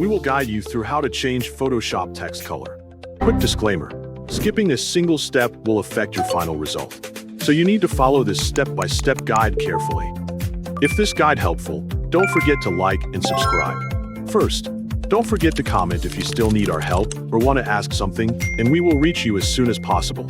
We will guide you through how to change Photoshop text color. Quick disclaimer: skipping a single step will affect your final result, so you need to follow this step-by-step guide carefully. If this guide helpful, don't forget to like and subscribe. First, don't forget to comment if you still need our help or want to ask something, and we will reach you as soon as possible.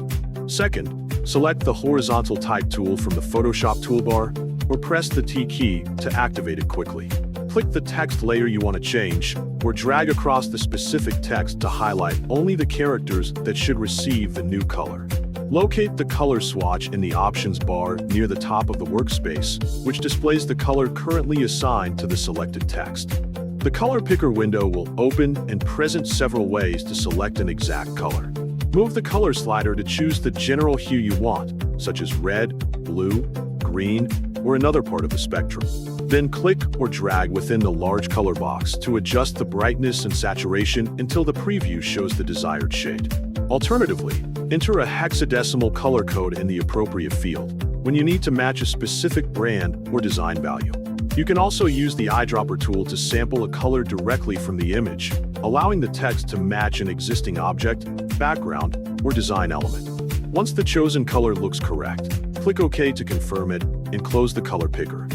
Second, select the horizontal type tool from the Photoshop toolbar, or press the T key to activate it quickly. Click the text layer you want to change, or drag across the specific text to highlight only the characters that should receive the new color. Locate the color swatch in the options bar near the top of the workspace, which displays the color currently assigned to the selected text. The color picker window will open and present several ways to select an exact color. Move the color slider to choose the general hue you want, such as red, blue, green, or another part of the spectrum. Then click or drag within the large color box to adjust the brightness and saturation until the preview shows the desired shade. Alternatively, enter a hexadecimal color code in the appropriate field when you need to match a specific brand or design value. You can also use the eyedropper tool to sample a color directly from the image, allowing the text to match an existing object, background, or design element. Once the chosen color looks correct, click OK to confirm it and close the color picker.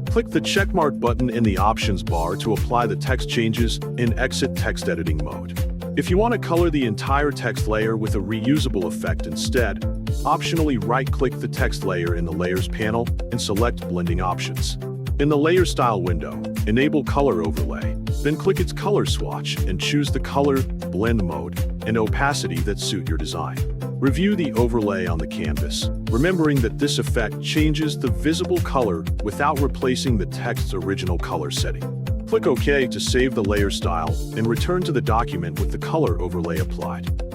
Click the checkmark button in the options bar to apply the text changes and exit text editing mode. If you want to color the entire text layer with a reusable effect instead, optionally right-click the text layer in the Layers panel and select Blending Options. In the Layer Style window, enable Color Overlay, then click its color swatch and choose the color, blend mode, and opacity that suit your design. Review the overlay on the canvas, remembering that this effect changes the visible color without replacing the text's original color setting. Click OK to save the layer style and return to the document with the color overlay applied.